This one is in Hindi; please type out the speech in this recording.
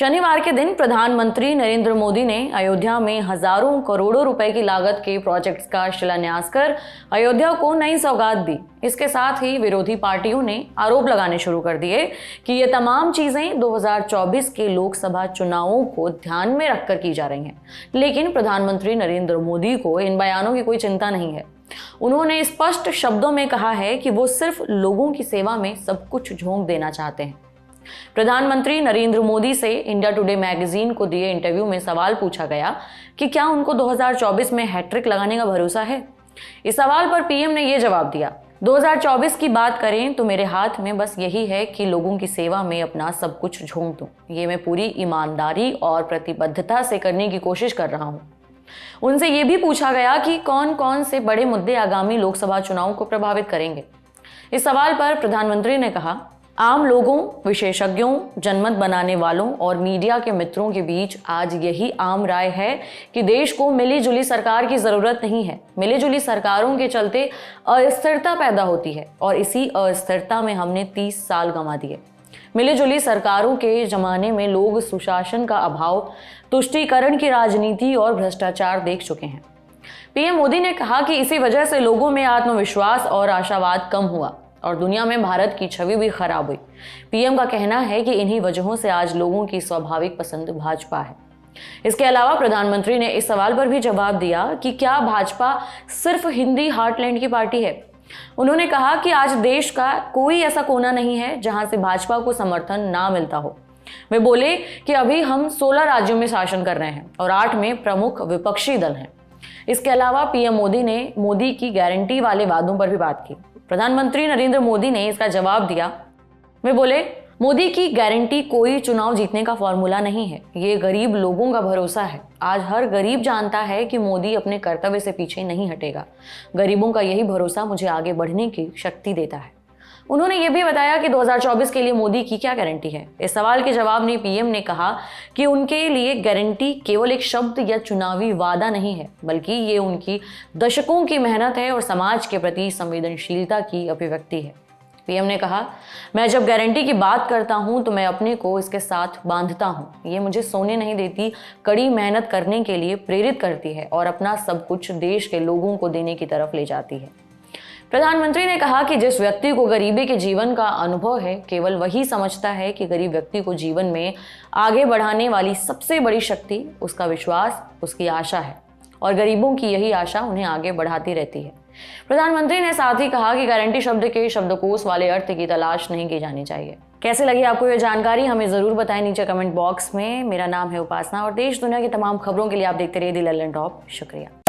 शनिवार के दिन प्रधानमंत्री नरेंद्र मोदी ने अयोध्या में हजारों करोड़ों रुपए की लागत के प्रोजेक्ट्स का शिलान्यास कर अयोध्या को नई सौगात दी। इसके साथ ही विरोधी पार्टियों ने आरोप लगाने शुरू कर दिए कि ये तमाम चीजें 2024 के लोकसभा चुनावों को ध्यान में रखकर की जा रही हैं। लेकिन प्रधानमंत्री नरेंद्र मोदी को इन बयानों की कोई चिंता नहीं है। उन्होंने स्पष्ट शब्दों में कहा है कि वो सिर्फ लोगों की सेवा में सब कुछ झोंक देना चाहते हैं। प्रधानमंत्री नरेंद्र मोदी से इंडिया टुडे मैगजीन को दिए इंटरव्यू में सवाल पूछा गया कि क्या उनको 2024 में हैट्रिक लगाने का भरोसा है। इस सवाल पर पीएम ने यह जवाब दिया, 2024 की बात करें तो मेरे हाथ में बस यही है कि लोगों की सेवा में अपना सब कुछ झोंक दूं। ये मैं पूरी ईमानदारी और प्रतिबद्धता से करने की कोशिश कर रहा हूं। उनसे यह भी पूछा गया कि कौन कौन से बड़े मुद्दे आगामी लोकसभा चुनाव को प्रभावित करेंगे। इस सवाल पर प्रधानमंत्री ने कहा, आम लोगों, विशेषज्ञों, जनमत बनाने वालों और मीडिया के मित्रों के बीच आज यही आम राय है कि देश को मिली जुली सरकार की जरूरत नहीं है। मिली जुली सरकारों के चलते अस्थिरता पैदा होती है और इसी अस्थिरता में हमने 30 साल गंवा दिए। मिली जुली सरकारों के जमाने में लोग सुशासन का अभाव, तुष्टीकरण की राजनीति और भ्रष्टाचार देख चुके हैं। पीएम मोदी ने कहा कि इसी वजह से लोगों में आत्मविश्वास और आशावाद कम हुआ और दुनिया में भारत की छवि भी खराब हुई। पीएम का कहना है कि इन्हीं वजहों से आज लोगों की स्वाभाविक पसंद भाजपा है। इसके अलावा प्रधानमंत्री ने इस सवाल पर भी जवाब दिया कि क्या भाजपा सिर्फ हिंदी हार्टलैंड की पार्टी है। उन्होंने कहा कि आज देश का कोई ऐसा कोना नहीं है जहां से भाजपा को समर्थन ना मिलता हो। वे बोले कि अभी हम 16 राज्यों में शासन कर रहे हैं और 8 में प्रमुख विपक्षी दल हैं। इसके अलावा पीएम मोदी ने मोदी की गारंटी वाले वादों पर भी बात की। प्रधानमंत्री नरेंद्र मोदी ने इसका जवाब दिया। वे बोले, मोदी की गारंटी कोई चुनाव जीतने का फॉर्मूला नहीं है, ये गरीब लोगों का भरोसा है। आज हर गरीब जानता है कि मोदी अपने कर्तव्य से पीछे नहीं हटेगा। गरीबों का यही भरोसा मुझे आगे बढ़ने की शक्ति देता है। उन्होंने ये भी बताया कि 2024 के लिए मोदी की क्या गारंटी है। इस सवाल के जवाब में पीएम ने कहा कि उनके लिए गारंटी केवल एक शब्द या चुनावी वादा नहीं है, बल्कि ये उनकी दशकों की मेहनत है और समाज के प्रति संवेदनशीलता की अभिव्यक्ति है। पीएम ने कहा, मैं जब गारंटी की बात करता हूं तो मैं अपने को इसके साथ बांधता हूं। ये मुझे सोने नहीं देती, कड़ी मेहनत करने के लिए प्रेरित करती है और अपना सब कुछ देश के लोगों को देने की तरफ ले जाती है। प्रधानमंत्री ने कहा कि जिस व्यक्ति को गरीबी के जीवन का अनुभव है, केवल वही समझता है कि गरीब व्यक्ति को जीवन में आगे बढ़ाने वाली सबसे बड़ी शक्ति उसका विश्वास, उसकी आशा है और गरीबों की यही आशा उन्हें आगे बढ़ाती रहती है। प्रधानमंत्री ने साथ ही कहा कि गारंटी शब्द के शब्दकोश वाले अर्थ की तलाश नहीं की जानी चाहिए। कैसे लगी आपको ये जानकारी, हमें जरूर बताएं नीचे कमेंट बॉक्स में। मेरा नाम है उपासना और देश दुनिया की तमाम खबरों के लिए आप देखते रहिए द लल्लन टॉप। शुक्रिया।